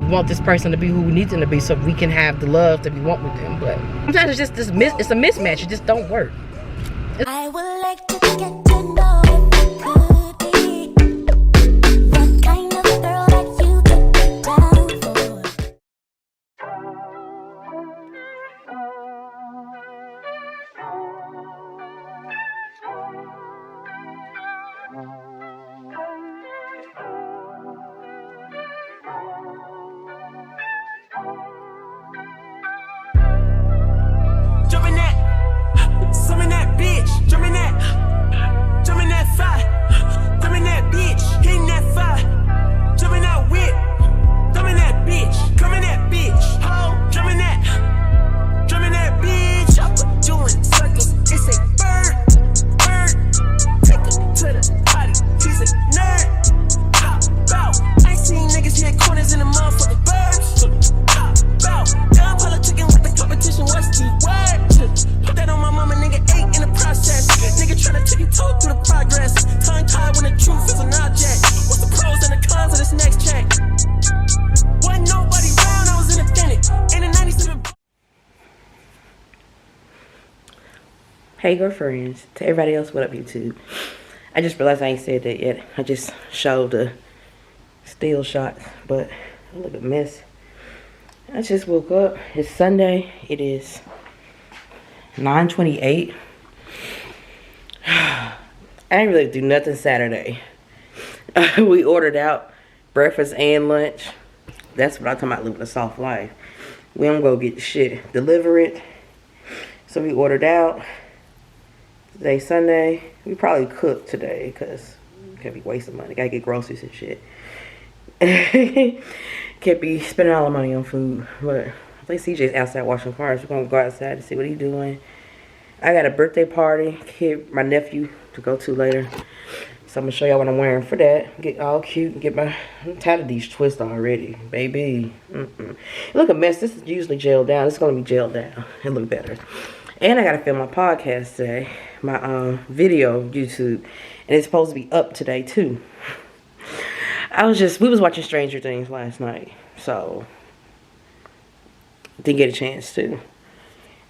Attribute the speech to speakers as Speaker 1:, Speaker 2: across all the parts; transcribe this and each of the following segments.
Speaker 1: want this person to be who we need them to be so we can have the love that we want with them. But sometimes it's just this it's a mismatch. It just don't work.
Speaker 2: I would like to get to know if you could be the kind of girl that you could be down for.
Speaker 3: Jumping that, summon that bitch, jumping that fire, jumping that bitch, hitting that fire, jumping that whip, jumping that bitch, coming that bitch, ho, jumping that bitch, chopper doing circles, it's a bird, take her to the potty, she's a nerd, hop out, I ain't seen niggas hit corners in the motherfucking birds, hop out, down politicking with the competition, what's the word? Put that on my mama, nigga, ate in the process. Nigga tryna take you toe through the progress. Tongue tied when the truth is an object. What's the pros and the cons of this next check? Wasn't nobody round, I was independent. In the 97.
Speaker 1: Hey girlfriends, to everybody else, what up YouTube? I just realized I ain't said that yet. I just showed the still shots, but look at mess. I just woke up. It's Sunday. It is 9:28. I didn't really do nothing Saturday. We ordered out breakfast and lunch. That's what I'm talking about, living a soft life. We don't go get shit, deliver it. So we ordered out. Today's Sunday. We probably cook today because we can't be wasting money. Gotta get groceries and shit. Can't be spending all the money on food. But I think CJ's outside washing cars. We're gonna go outside to see what he's doing. I got a birthday party, my nephew to go to later. So I'm gonna show y'all what I'm wearing for that. Get all cute and get I'm tired of these twists already, baby. Look a mess. This is usually gelled down. It's gonna be gelled down and look better. And I gotta film my podcast today, my video YouTube, and it's supposed to be up today too. We was watching Stranger Things last night, so didn't get a chance to.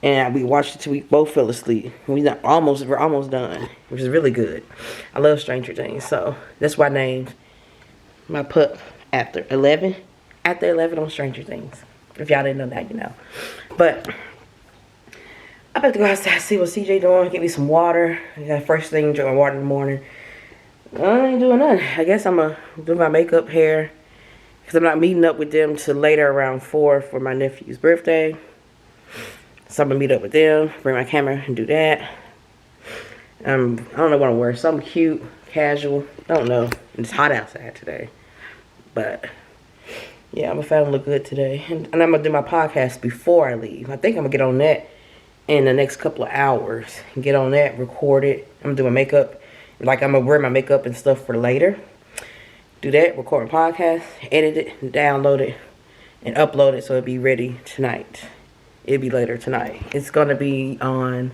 Speaker 1: And we watched it till we both fell asleep. We're almost done, which is really good. I love Stranger Things, so that's why I named my pup after 11. After 11 on Stranger Things. If y'all didn't know that, you know. But I'm about to go outside, see what CJ doing, get me some water. I got first thing, drink my water in the morning. I ain't doing nothing. I guess I'm gonna do my makeup, hair, because I'm not meeting up with them till later around 4 for my nephew's birthday. So I'm gonna meet up with them, bring my camera and do that. I don't know what I'm wearing. Something cute, casual. I don't know. It's hot outside today. But yeah, I'm gonna try to look good today. And I'm gonna do my podcast before I leave. I think I'm gonna get on that in the next couple of hours. Get on that, record it. I'm gonna do my makeup. Like I'm gonna wear my makeup and stuff for later. Do that, record my podcast, edit it, and download it, and upload it so it'll be ready tonight. It'll be later tonight. It's gonna be on,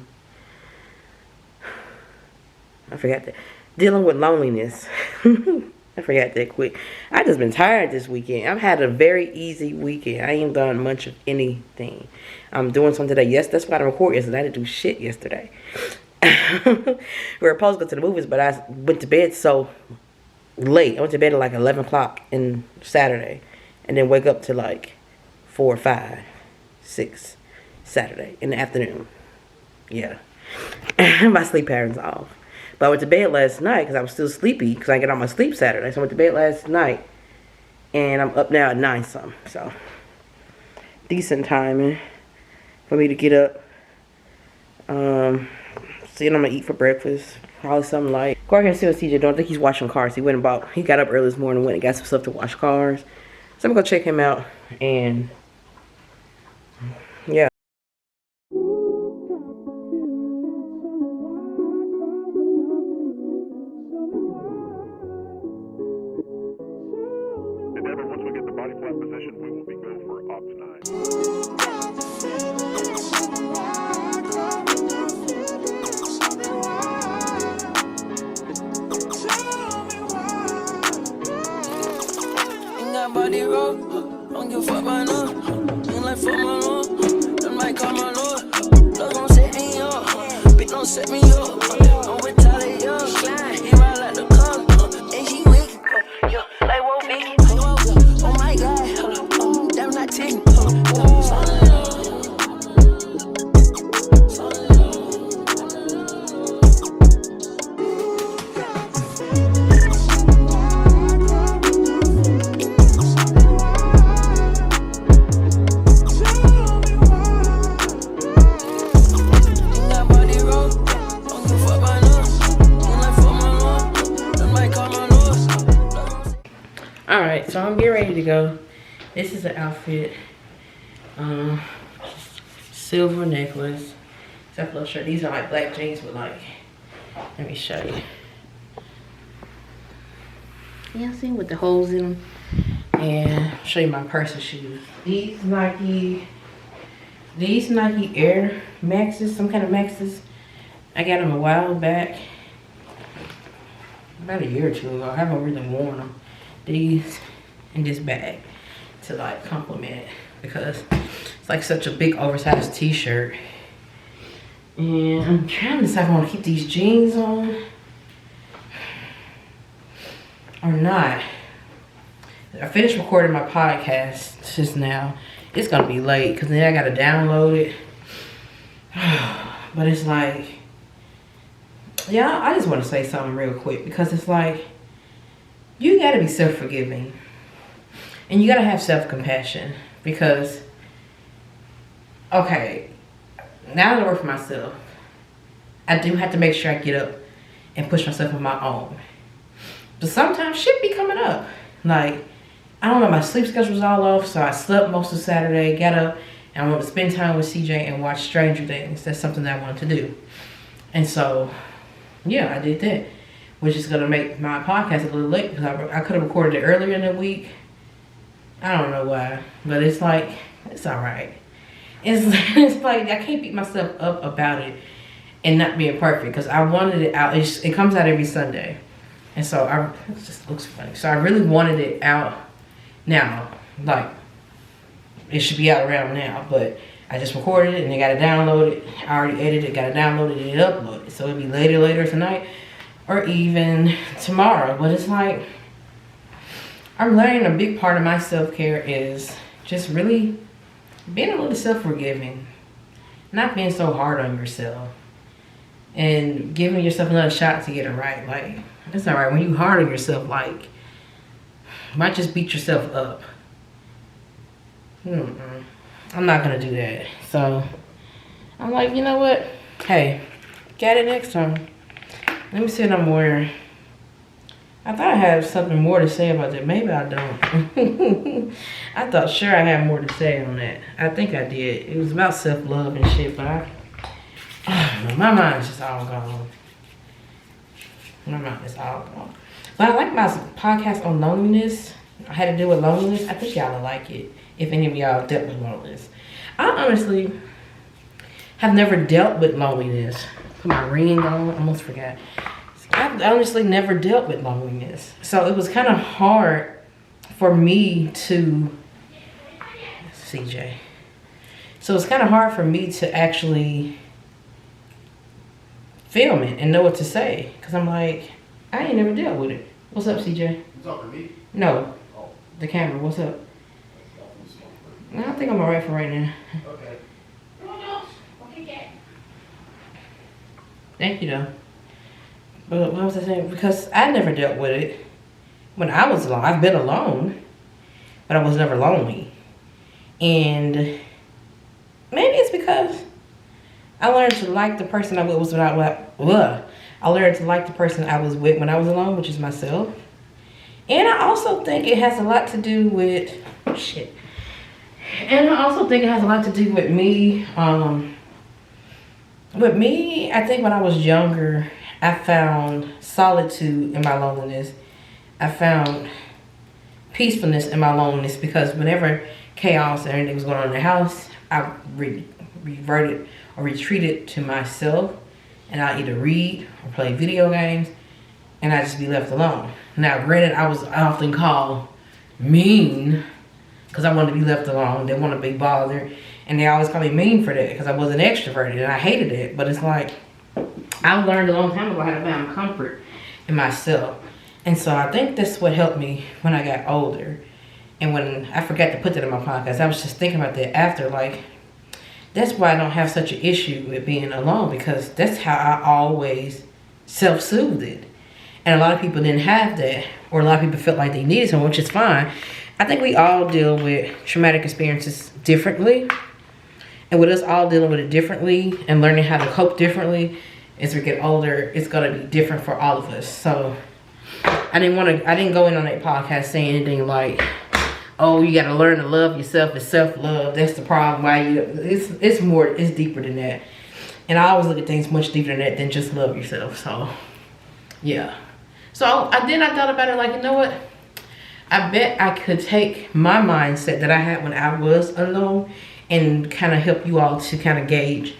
Speaker 1: I forgot that, dealing with loneliness. I forgot that quick. I just been tired this weekend. I've had a very easy weekend. I ain't done much of anything. I'm doing something today. Yes, that's why I didn't record yesterday. I didn't do shit yesterday. We were supposed to go to the movies, but I went to bed so late. I went to bed at like 11 o'clock on Saturday, and then wake up to like 4, 5, 6 Saturday in the afternoon. Yeah. My sleep pattern's off. But I went to bed last night because I was still sleepy because I didn't get on my sleep Saturday. So I went to bed last night, and I'm up now at 9 something. So decent timing for me to get up. See what I'm gonna eat for breakfast. Probably something light. Go ahead and see what CJ doing. I think he's washing cars. He got up early this morning, went and got some stuff to wash cars. So I'm gonna go check him out, and yeah.
Speaker 4: Once we get the body flat position, we will be good for up to 9.
Speaker 3: Body roll, Don't give a fuck about no. Ain't like fuck my lord. Them might call my lord. Love gon' set me up. Bitch don't set me up. I'm with Tyler Young. He ride like the car. And she wicked. Like whoa, Vicky. Oh my God. Damn not taking.
Speaker 1: Alright, so I'm getting ready to go. This is the outfit. Silver necklace. Except for the shirt. These are like black jeans with like, let me show you. Yeah, see, with the holes in them. And I'll show you my purse and shoes. These Nike Air Maxes, some kind of Maxes. I got them a while back. About a year or two ago. I haven't really worn them. These in this bag to like complement it because it's like such a big oversized t-shirt. And I'm trying to decide if I want to keep these jeans on or not. I finished recording my podcast just now. It's gonna be late because then I gotta download it. But it's like, yeah, I just want to say something real quick because it's like, you gotta be self-forgiving and you gotta have self-compassion because, okay, now that I work for myself, I do have to make sure I get up and push myself on my own. But sometimes shit be coming up. Like, I don't know, my sleep schedule's all off, so I slept most of Saturday, got up, and I wanted to spend time with CJ and watch Stranger Things. That's something that I wanted to do. And so, yeah, I did that. Which is gonna make my podcast a little late because I could have recorded it earlier in the week. I don't know why, but it's like, it's all right. It's like I can't beat myself up about it and not being perfect because I wanted it out. It comes out every Sunday, and so it just looks funny. So I really wanted it out now, like it should be out around now, but I just recorded it and they got to download it. I already edited it, got to download it and upload it, so it'll be later tonight. Or even tomorrow. But it's like, I'm learning a big part of my self-care is just really being a little self-forgiving. Not being so hard on yourself. And giving yourself another shot to get it right. Like, it's alright. When you hard on yourself, like, you might just beat yourself up. I'm not going to do that. So, I'm like, you know what? Hey, get it next time. Let me see what I'm wearing. I thought I had something more to say about that. Maybe I don't. I thought sure I had more to say on that. I think I did. It was about self-love and shit, but I don't know. My mind's just all gone. My mind is all gone. But I like my podcast on loneliness. I had to deal with loneliness. I think y'all will like it. If any of y'all dealt with loneliness. I honestly have never dealt with loneliness. Put my ring on, almost forgot. I've honestly never dealt with loneliness. So it was kind of hard for me to, CJ. So it's kind of hard for me to actually film it and know what to say. Because I'm like, I ain't never dealt with it. What's up, CJ?
Speaker 5: You talking to me?
Speaker 1: No,
Speaker 5: Oh.
Speaker 1: the camera, what's up? I think I'm alright for right now.
Speaker 5: Okay.
Speaker 1: Thank you, though. But what was I saying? Because I never dealt with it when I was alone. I've been alone, but I was never lonely. And maybe it's because I learned to like the person I was when I learned to like the person I was with when I was alone, which is myself. And I also think it has a lot to do with shit. And I also think it has a lot to do with me. With me, I think when I was younger, I found solitude in my loneliness. I found peacefulness in my loneliness because whenever chaos and everything was going on in the house, I reverted or retreated to myself, and I either read or play video games, and I just be left alone. Now, granted, I was often called mean because I wanted to be left alone, didn't want to be bothered. And they always call me mean for that because I wasn't extroverted, and I hated it. But it's like, I learned a long time ago how to find comfort in myself. And so I think that's what helped me when I got older. And when I forgot to put that in my podcast, I was just thinking about that after, like, that's why I don't have such an issue with being alone, because that's how I always self-soothed. And a lot of people didn't have that, or a lot of people felt like they needed someone, which is fine. I think we all deal with traumatic experiences differently. And with us all dealing with it differently and learning how to cope differently, as we get older, it's gonna be different for all of us. So I didn't go in on that podcast saying anything like, oh, you gotta learn to love yourself. It's self-love. That's the problem. It's deeper than that. And I always look at things much deeper than that than just love yourself. So yeah. So I thought about it like, you know what? I bet I could take my mindset that I had when I was alone and kind of help you all to kind of gauge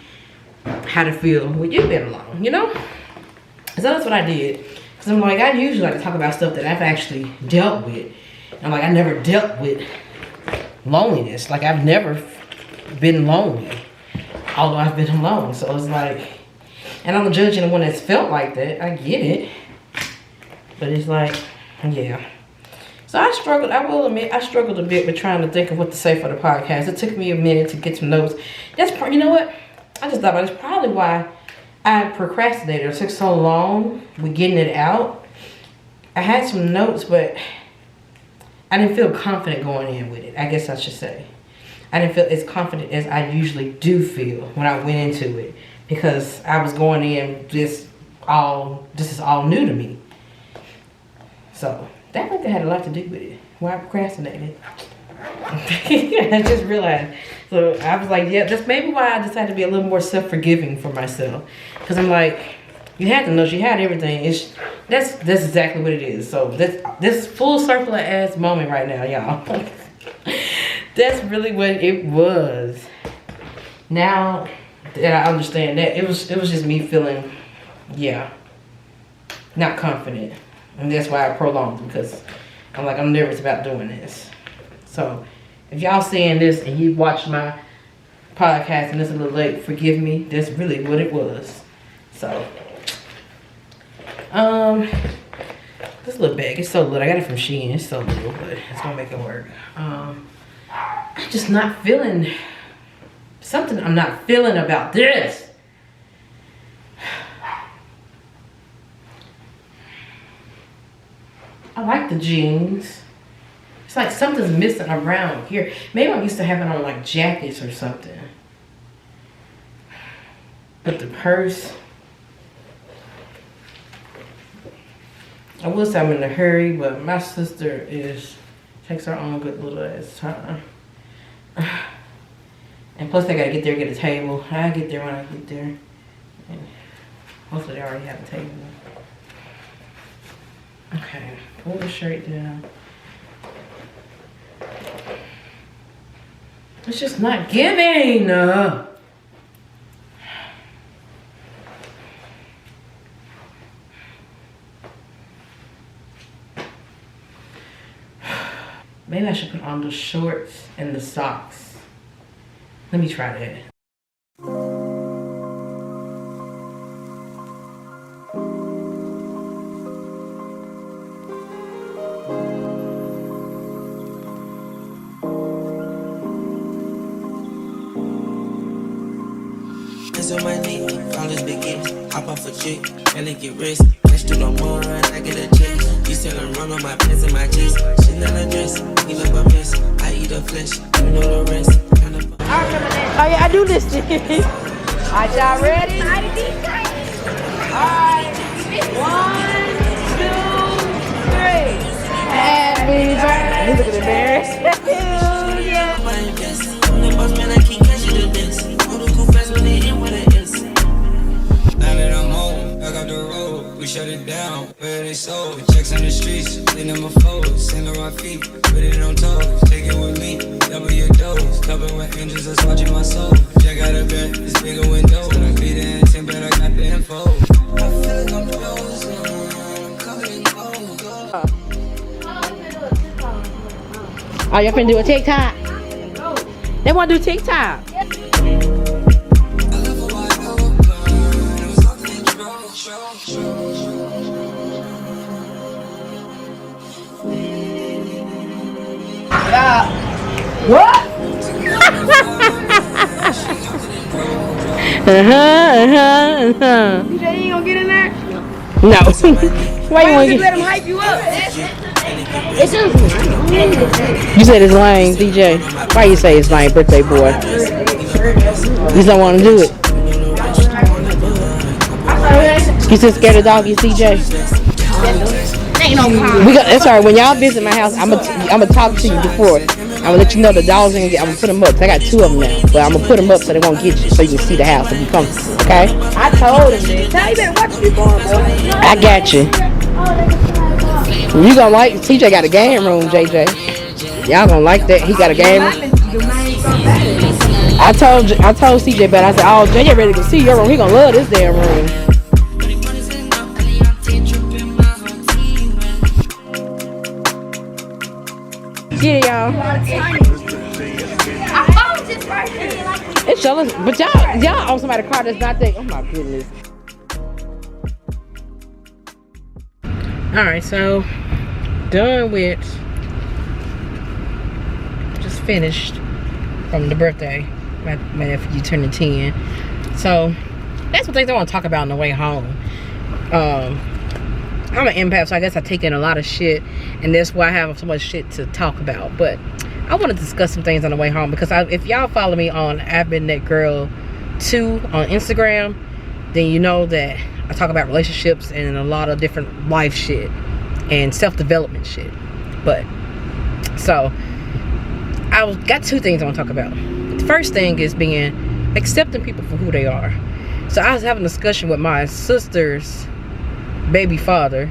Speaker 1: how to feel when you've been alone, you know? So that's what I did. Because I'm like, I usually like to talk about stuff that I've actually dealt with. I'm like, I never dealt with loneliness. Like, I've never been lonely, although I've been alone. So it's like, and I'm judging the one that's felt like that. I get it. But it's like, yeah. So I struggled, I will admit, I struggled a bit with trying to think of what to say for the podcast. It took me a minute to get some notes. You know what? I just thought about it. It's probably why I procrastinated. It took so long with getting it out. I had some notes, but I didn't feel confident going in with it. I guess I should say. I didn't feel as confident as I usually do feel when I went into it. Because I was going in this is all new to me. So that think that had a lot to do with it. Why I procrastinated. I just realized. So I was like, yeah, that's maybe why I decided to be a little more self-forgiving for myself. Because I'm like, you had to know she had everything. That's exactly what it is. So this full circle ass moment right now, y'all. That's really what it was. Now that I understand that, it was just me feeling, yeah, not confident. And that's why I prolonged it, because I'm like, I'm nervous about doing this. So if y'all seeing this and you watched my podcast and it's a little late, forgive me. That's really what it was. So this little bag, it's so little. I got it from Shein. It's so little, but it's gonna make it work. I'm just not feeling something. I'm not feeling about this. I like the jeans. It's like something's missing around here. Maybe I'm used to having on like jackets or something. But the purse, I will say I'm in a hurry, but my sister takes her own good little ass time. And plus they gotta get there, get a table. I get there when I get there. And hopefully they already have a table. Okay, pull the shirt down. It's just not giving. Maybe I should put on the shorts and the socks. Let me try that.
Speaker 3: On my knee, all this big gifts, hop off a chick, barely get rich, catch to no more, I get a check. You still run on my pants and my jeans, shit not a dress, give up a mess, I eat a flesh, you know the rest.
Speaker 1: Oh yeah, I do this shit. Alright, y'all ready? Alright, 1, 2, 3. Happy birthday. He's looking embarrassed. Yeah.
Speaker 3: I'm the boss man, I can't catch you the best. All the cool fast when they in with it is. Now that I'm home, back up the road, we shut it down, where they sold. Checks on the streets, they never fold. Sand on my feet, put it on toes. Take it with me, double your dose. Covered with angels that's watching my soul. Check out a bed, it's bigger window. When I beat it in 10, but I got the info. I feel like I'm frozen, I'm covered in gold.
Speaker 1: Oh, y'all finna do a TikTok? They wanna do TikTok. What? DJ, you ain't gonna get in there? No. Why you wanna let him hype you up? You said it's lame, DJ. Why you say it's lame, birthday boy? You just don't want to do it. You still scared of doggies, DJ? Ain't no problem. That's alright. When y'all visit my house, I'm gonna talk to you before. I'm gonna let you know the dogs ain't. I'm gonna put them up. I got 2 of them now, but I'm gonna put them up so they won't get you, so you can see the house and be comfortable. Okay? I told him that. Tell you better watch you going, boy. I got you. You gonna like TJ got a game room, JJ. Y'all gonna like that. He got a game room. I told CJ, but I said, oh, JJ ready to see your room. He gonna love this damn room. Get it, y'all. It's jealous, but y'all own somebody's car that's not there. Oh my goodness. Alright, so done with, just finished from the birthday. My nephew turning 10. So that's what things I want to talk about on the way home. I'm an empath, so I guess I take in a lot of shit, and that's why I have so much shit to talk about. But I want to discuss some things on the way home, because if y'all follow me on I've Been That Girl 2 on Instagram, then you know that I talk about relationships and a lot of different life shit and self-development shit. But so I got 2 things I want to talk about. The first thing is accepting people for who they are. So I was having a discussion with my sister's baby father.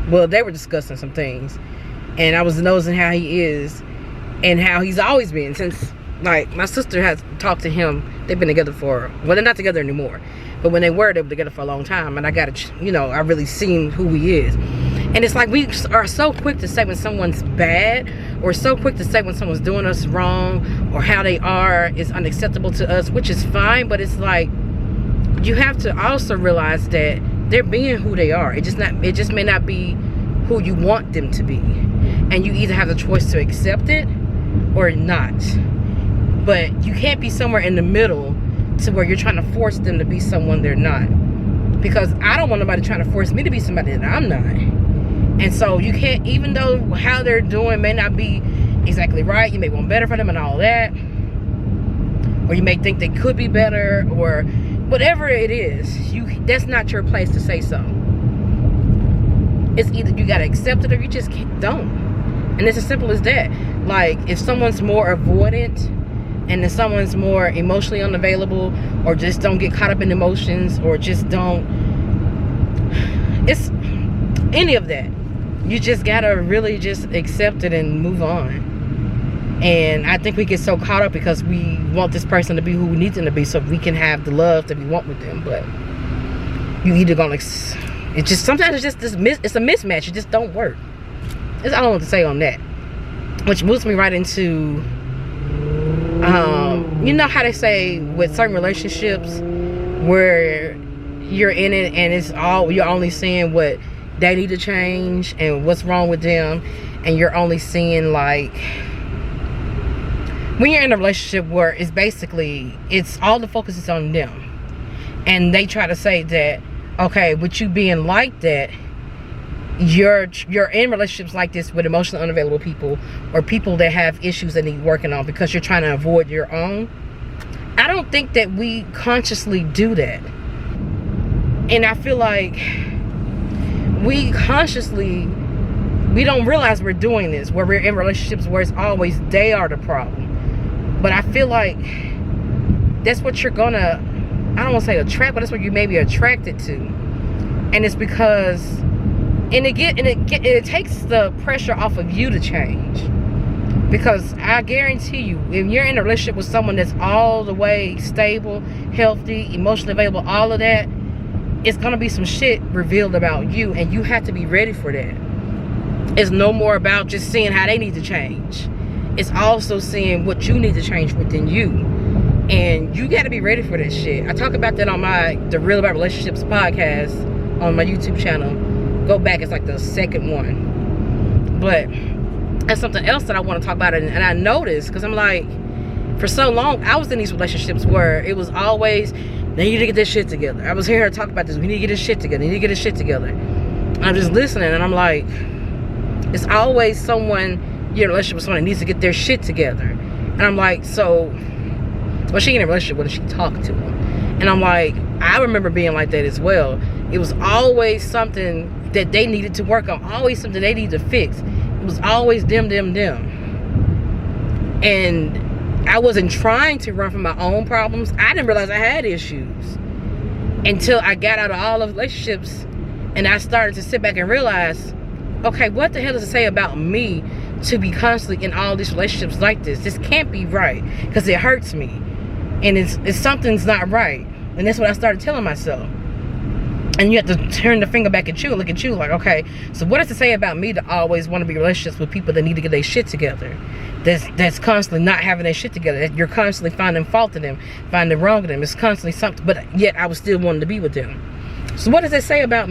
Speaker 1: Well, they were discussing some things, and I was nosing how he is and how he's always been since, like, my sister has talked to him. They've been together for, well, they're not together anymore, but when they were together for a long time, and I got to, you know, I really seen who he is. And it's like we are so quick to say when someone's bad, or so quick to say when someone's doing us wrong, or how they are is unacceptable to us, which is fine, but it's like you have to also realize that they're being who they are. It just may not be who you want them to be, and you either have the choice to accept it or not. But you can't be somewhere in the middle to where you're trying to force them to be someone they're not, because I don't want nobody trying to force me to be somebody that I'm not. And so you can't, even though how they're doing may not be exactly right, you may want better for them and all that, or you may think they could be better, or whatever it is, that's not your place to say so. It's either you gotta accept it or you just don't. And it's as simple as that. Like, if someone's more avoidant, and if someone's more emotionally unavailable, or just don't get caught up in emotions, or just don't, it's any of that, you just gotta really just accept it and move on. And I think we get so caught up because we want this person to be who we need them to be, so we can have the love that we want with them. But you either gonna, it's just, sometimes it's just this, it's a mismatch. It just don't work. That's all I want to say on that. Which moves me right into, you know how they say with certain relationships where you're in it and it's all, you're only seeing what they need to change and what's wrong with them, and you're only seeing, like, when you're in a relationship where it's basically, it's all the focus is on them, and they try to say that, okay, with you being like that, you're in relationships like this with emotionally unavailable people, or people that have issues that need working on because you're trying to avoid your own. I don't think that we consciously do that. And I feel like we don't realize we're doing this, where we're in relationships where it's always they are the problem. But I feel like that's what you're gonna, I don't want to say attract, but that's what you may be attracted to. And it's because, it takes the pressure off of you to change. Because I guarantee you, if you're in a relationship with someone that's all the way stable, healthy, emotionally available, all of that, it's gonna be some shit revealed about you, and you have to be ready for that. It's no more about just seeing how they need to change. it's also seeing what you need to change within you. And you got to be ready for that shit. I talk about that on the Real About Relationships podcast on my YouTube channel. Go back, it's like the second one. But that's something else that I want to talk about. And I noticed, because I'm like, for so long, I was in these relationships where it was always, they need to get this shit together. I was hearing her talk about this. We need to get this shit together. We need to get this shit together. And I'm just listening, and I'm like, it's always someone, you're in a relationship with someone that needs to get their shit together. And I'm like, so, well, she in a relationship, what does she talk to them? And I'm like, I remember being like that as well. It was always something that they needed to work on. Always something they needed to fix. It was always them. And I wasn't trying to run from my own problems. I didn't realize I had issues until I got out of all of relationships, and I started to sit back and realize, okay, what the hell does it say about me to be constantly in all these relationships like this? This can't be right, because it hurts me, and it's something's not right. And that's what I started telling myself. And you have to turn the finger back at you and look at you like, okay, so what does it say about me to always want to be in relationships with people that need to get their shit together? That's constantly not having their shit together. That you're constantly finding fault in them, finding wrong in them. It's constantly something, but yet I was still wanting to be with them. So what does it say about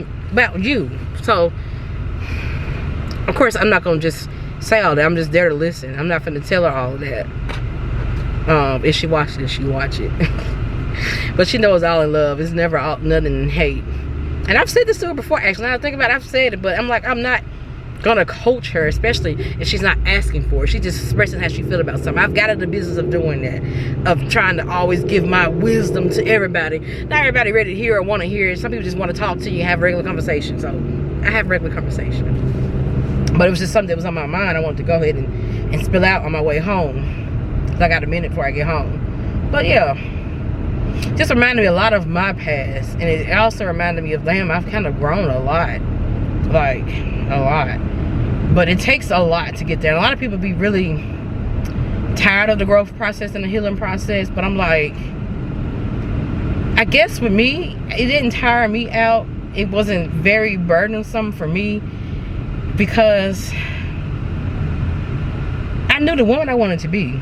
Speaker 1: you? So, of course, I'm not going to just say all that. I'm just there to listen. I'm not going to tell her all of that. If she watches it, she watch it. But she knows all in love. It's never all, nothing in hate. And I've said this to her before, actually. Now I think about it, I've said it, but I'm like, I'm not gonna coach her, especially if she's not asking for it. She's just expressing how she feels about something. I've got in the business of doing that, of trying to always give my wisdom to everybody. Not everybody ready to hear or want to hear it. Some people just want to talk to you and have regular conversation. So I have regular conversation, but it was just something that was on my mind. I wanted to go ahead and spill out on my way home, because I got a minute before I get home. But yeah, just reminded me a lot of my past, and it also reminded me of, damn, I've kind of grown a lot, like a lot. But it takes a lot to get there. A lot of people be really tired of the growth process and the healing process, but I'm like, I guess with me, it didn't tire me out. It wasn't very burdensome for me, because I knew the woman I wanted to be.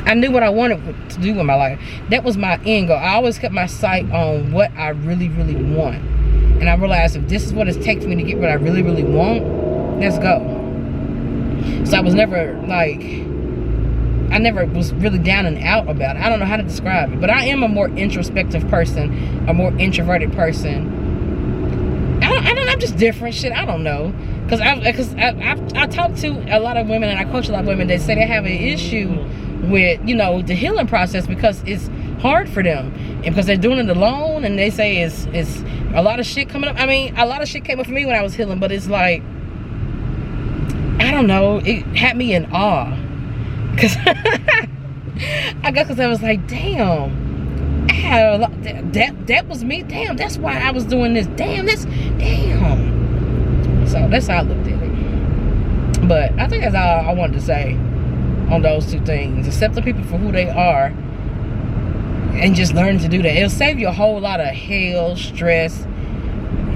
Speaker 1: I knew what I wanted to do with my life. That was my end goal. I always kept my sight on what I really, really want. And I realized, if this is what it takes me to get what I really, really want, let's go. So I was never like, I never was really down and out about it. I don't know how to describe it. But I am a more introspective person, a more introverted person. I'm just different shit. I don't know. Because I talk to a lot of women, and I coach a lot of women that say they have an issue with, you know, the healing process, because it's hard for them, and because they're doing it alone, and they say it's a lot of shit coming up. I mean, a lot of shit came up for me when I was healing, but it's like, I don't know, it had me in awe, because I guess because I was like, damn, I had a lot, that was me. Damn, that's why I was doing this. Damn. So that's how I looked at it. But I think that's all I wanted to say on those two things. Accept the people for who they are, and just learn to do that. It'll save you a whole lot of hell, stress.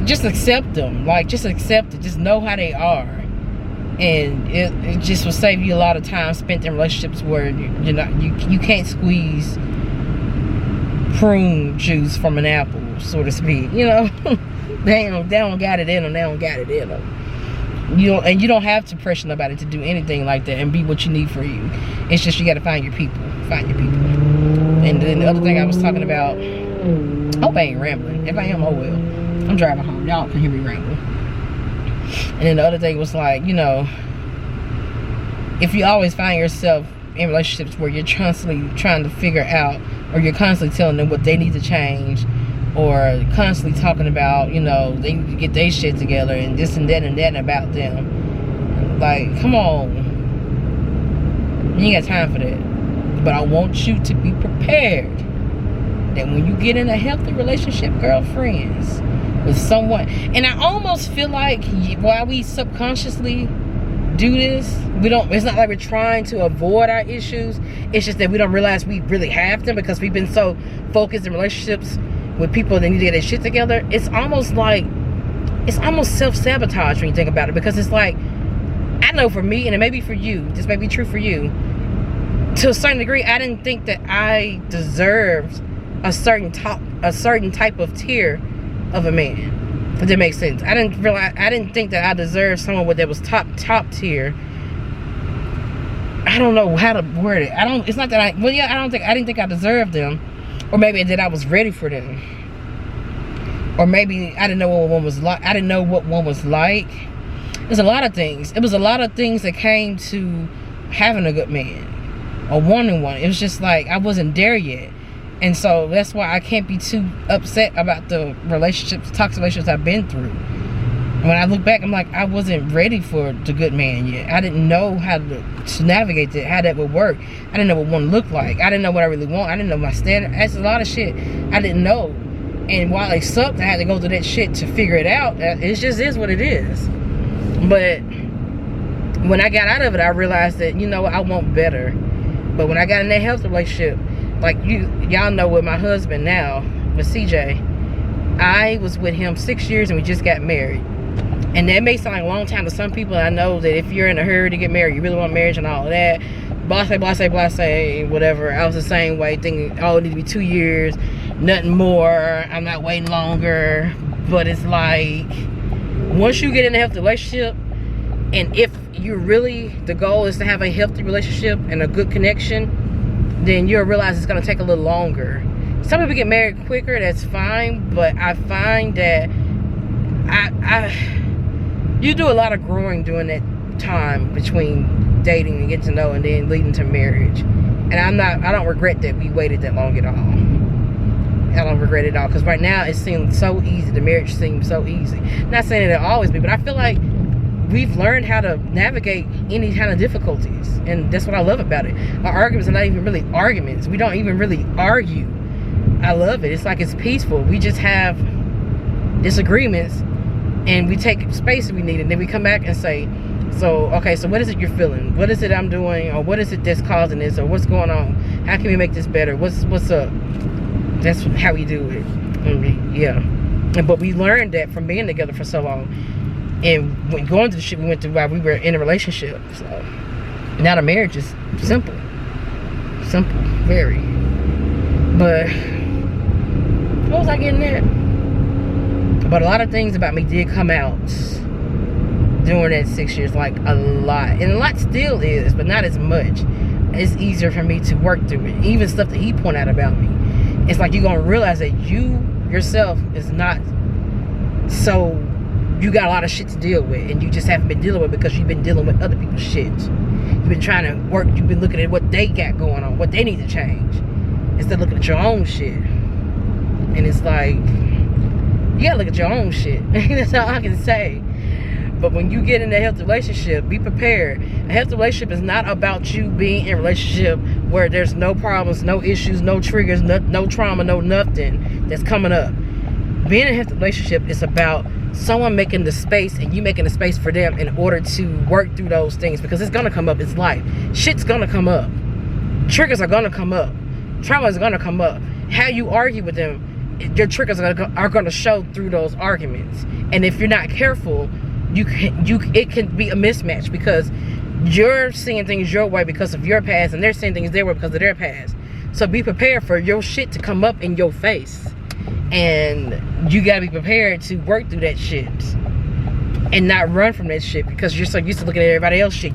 Speaker 1: Just accept them. Like, just accept it. Just know how they are. And it just will save you a lot of time spent in relationships where you can't squeeze prune juice from an apple, so to speak. You know, they don't got it in them. They don't got it in them. You don't have to pressure nobody to do anything like that and be what you need for you. It's just, you got to find your people. And then the other thing I was talking about, I hope I ain't rambling. If I am, oh well. I'm driving home. Y'all can hear me rambling. And then the other thing was like, you know, if you always find yourself in relationships where you're constantly trying to figure out, or you're constantly telling them what they need to change, or constantly talking about, you know, they need to get their shit together and this and that about them, like, come on, you ain't got time for that. But I want you to be prepared that when you get in a healthy relationship, girlfriends, with someone, and I almost feel like while we subconsciously do this, it's not like we're trying to avoid our issues. It's just that we don't realize we really have them, because we've been so focused in relationships with people that need to get their shit together. It's almost self-sabotage when you think about it, because it's like, I I know for me, and it may be for you, this may be true for you, to a certain degree, I didn't think that I deserved a certain type of tier of a man. If that makes sense. I didn't think that I deserved someone that was top tier. I don't know how to word it. It's not that I didn't think I deserved them. Or maybe that I was ready for them. Or maybe I didn't know what one was like. I didn't know what one was like. There's a lot of things. It was a lot of things that came to having a good man. Or wanting one. It was just like I wasn't there yet. And so that's why I can't be too upset about the toxic relationships I've been through. When I look back, I'm like, I wasn't ready for the good man yet. I didn't know how to navigate that, how that would work. I didn't know what one looked like. I didn't know what I really want. I didn't know my standard. That's a lot of shit I didn't know. And while it sucked, I had to go through that shit to figure it out. It just is what it is. But when I got out of it, I realized that, you know, I want better. But when I got in that health relationship, like y'all know with my husband now, with CJ, I was with him 6 years and we just got married. And that may sound like a long time to some people. I know that if you're in a hurry to get married, you really want marriage and all of that. Blase, whatever. I was the same way, thinking, oh, it needs to be 2 years, nothing more. I'm not waiting longer. But it's like, once you get in a healthy relationship, and if you really, the goal is to have a healthy relationship and a good connection, then you'll realize it's going to take a little longer. Some people get married quicker, that's fine. But I find that you do a lot of growing during that time between dating and getting to know and then leading to marriage. And I don't regret that we waited that long at all. I don't regret it at all, because right now it seems so easy. The marriage seems so easy. Not saying it'll always be, but I feel like we've learned how to navigate any kind of difficulties, and that's what I love about it. Our arguments are not even really arguments. We don't even really argue. I love it. It's like it's peaceful. We just have disagreements, and we take space if we need it, and then we come back and say, so okay, so what is it you're feeling? What is it I'm doing? Or what is it that's causing this? Or what's going on? How can we make this better? What's up? That's how we do it. Yeah. But we learned that from being together for so long, and when going through the shit we went through while we were in a relationship. So now the marriage is simple, very. But what was I getting at? But a lot of things about me did come out during that 6 years, like a lot. And a lot still is, but not as much. It's easier for me to work through it. Even stuff that he pointed out about me. It's like you're going to realize that you yourself is not so... You got a lot of shit to deal with, and you just haven't been dealing with it because you've been dealing with other people's shit. You've been trying to work, you've been looking at what they got going on, what they need to change, instead of looking at your own shit. And it's like, you gotta look at your own shit. That's all I can say. But when you get in a healthy relationship, be prepared. A healthy relationship is not about you being in a relationship where there's no problems, no issues, no triggers, no trauma, no nothing that's coming up. Being in a healthy relationship is about someone making the space and you making the space for them in order to work through those things, because it's gonna come up. It's life. Shit's gonna come up. Triggers are gonna come up. Trauma is gonna come up. How you argue with them, your triggers are gonna show through those arguments. And if you're not careful, it can be a mismatch, because you're seeing things your way because of your past, and they're seeing things their way because of their past. So be prepared for your shit to come up in your face. And you gotta be prepared to work through that shit and not run from that shit, because you're so used to looking at everybody else's shit.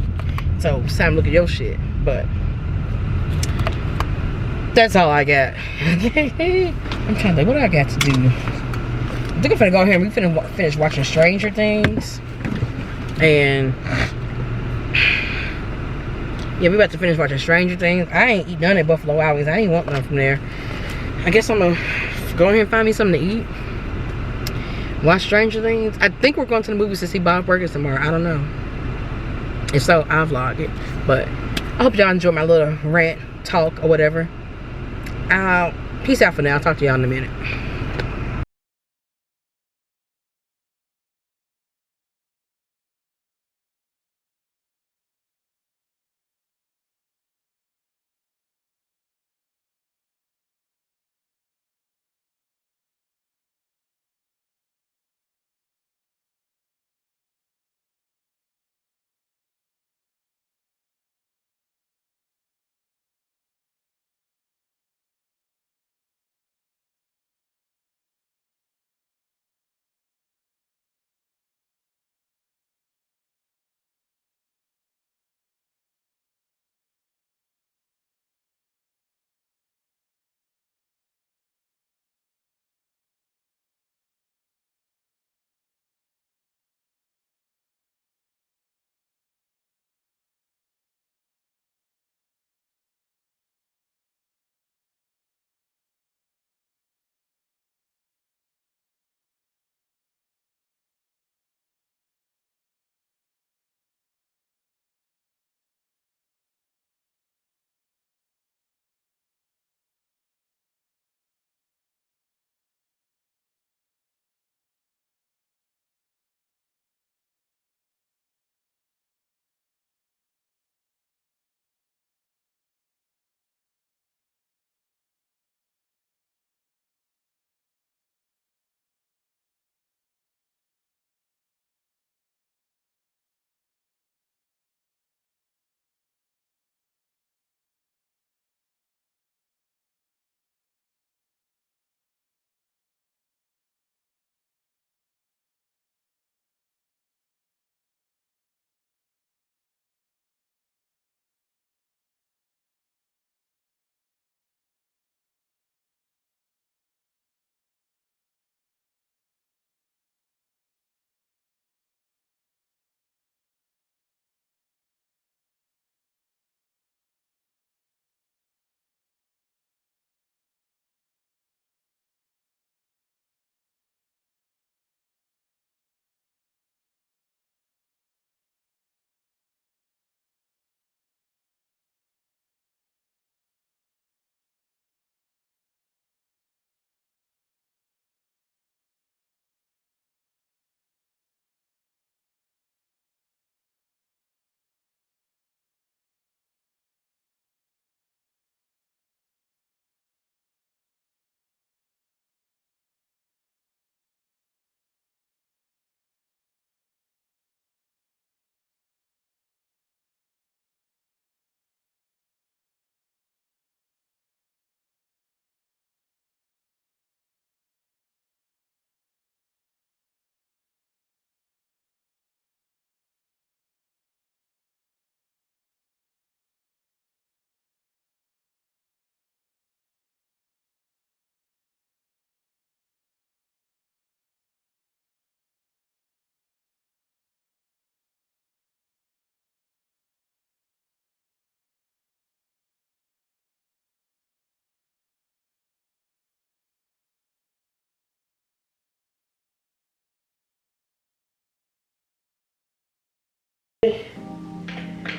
Speaker 1: So it's time to look at your shit. But that's all I got. I'm trying to think, what do I got to do? I think I'm finna go here and we finna finish watching Stranger Things. And yeah, we about to finish watching Stranger Things. I ain't eat none at Buffalo Wild Wings. I ain't want none from there. I guess I'm gonna go ahead and find me something to eat. Watch Stranger Things. I think we're going to the movies to see Bob Burgers tomorrow. I don't know. If so, I'll vlog it. But I hope y'all enjoy my little rant, talk, or whatever. Peace out for now. I'll talk to y'all in a minute.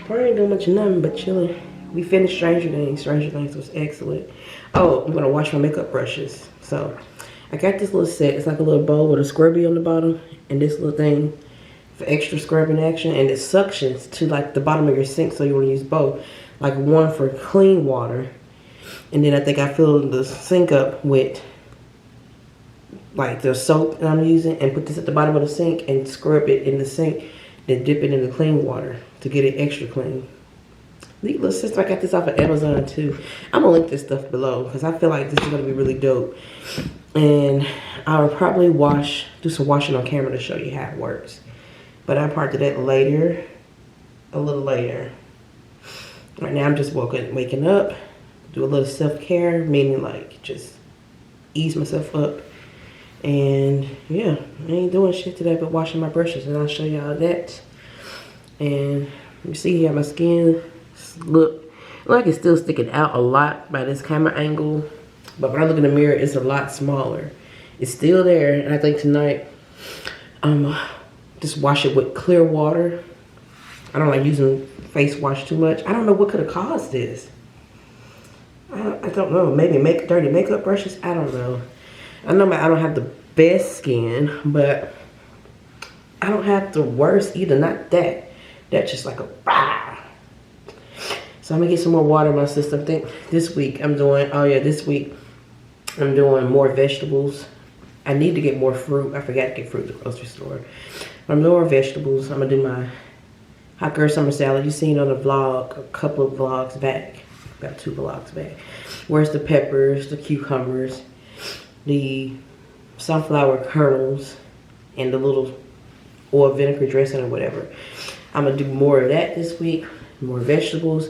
Speaker 1: Probably ain't doing much of nothing but chilling. We finished Stranger Things. Stranger Things was excellent. Oh, I'm gonna wash my makeup brushes. So I got this little set. It's like a little bowl with a scrubby on the bottom and this little thing for extra scrubbing action, and it suctions to like the bottom of your sink, so you want to use both. Like one for clean water, and then I think I fill the sink up with like the soap that I'm using and put this at the bottom of the sink and scrub it in the sink, then dip it in the clean water to get it extra clean. Needless sister, I got this off of Amazon too. I'm gonna link this stuff below because I feel like this is gonna be really dope. And I'll probably do some washing on camera to show you how it works. But I'll part to that later, a little later. Right now I'm just waking up, do a little self-care, meaning like just ease myself up. And yeah, I ain't doing shit today but washing my brushes, and I'll show y'all that. And you see how my skin look like it's still sticking out a lot by this camera angle, but when I look in the mirror it's a lot smaller. It's still there, and I think tonight just wash it with clear water. I don't like using face wash too much. I don't know what could have caused this. I don't know. Maybe dirty makeup brushes. I don't know. I know I don't have the best skin, but I don't have the worst either. Not that. That's just like a bah. So I'm gonna get some more water in my system. I think this week I'm doing, I'm doing more vegetables. I need to get more fruit. I forgot to get fruit at the grocery store. I'm doing more vegetables. I'm gonna do my hot girl summer salad. You seen on the vlog a couple of vlogs back, about 2 vlogs back. Where's the peppers, the cucumbers, the sunflower kernels, and the little oil vinegar dressing or whatever. I'm gonna do more of that this week. More vegetables,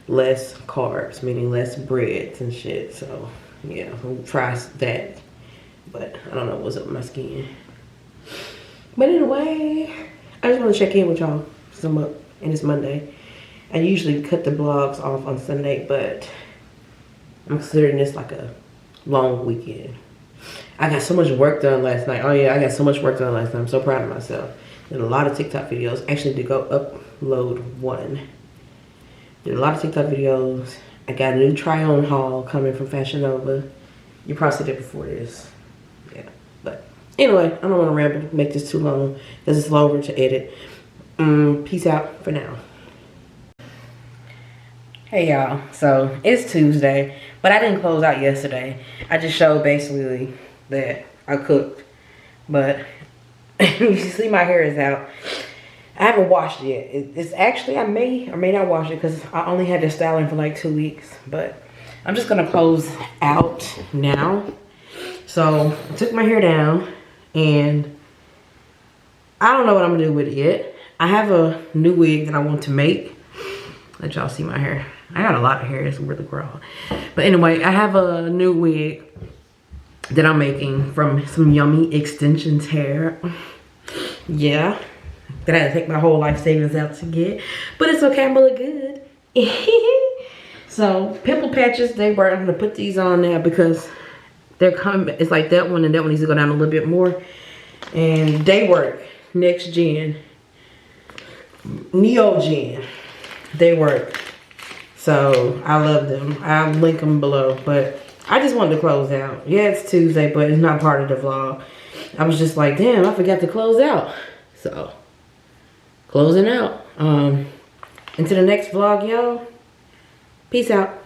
Speaker 1: less carbs, meaning less breads and shit. So yeah, I'll try that. But I don't know what's up with my skin. But anyway, I just want to check in with y'all. So I'm up, and it's Monday. I usually cut the vlogs off on Sunday, but I'm considering this like a long weekend. I got so much work done last night. Oh yeah, I got so much work done last night. I'm so proud of myself. Did a lot of TikTok videos. Actually did go upload one. Did a lot of TikTok videos. I got a new try-on haul coming from Fashion Nova. You probably see that before this. Yeah, but anyway, I don't want to ramble, make this too long because it's longer to edit. Peace out for now. Hey y'all, so it's Tuesday, but I didn't close out yesterday. I just showed basically that I cooked, but you see my hair is out. I haven't washed it yet. It's actually, I may or may not wash it because I only had this styling for like 2 weeks, but I'm just gonna close out now. So I took my hair down and I don't know what I'm gonna do with it yet. I have a new wig that I want to make. Let y'all see my hair. I got a lot of hair, it's really grown. But anyway, I have a new wig that I'm making from some Yummy Extensions hair. Yeah, that I had to take my whole life savings out to get. But it's okay, I'm gonna look good. So, pimple patches, I'm gonna put these on now because they're coming. It's like that one and that one needs to go down a little bit more. And they work. Next Gen. Neo Gen. They work. So I love them. I'll link them below. But I just wanted to close out. Yeah, it's Tuesday, but it's not part of the vlog. I was just like, damn, I forgot to close out. So closing out. Until the next vlog, y'all. Peace out.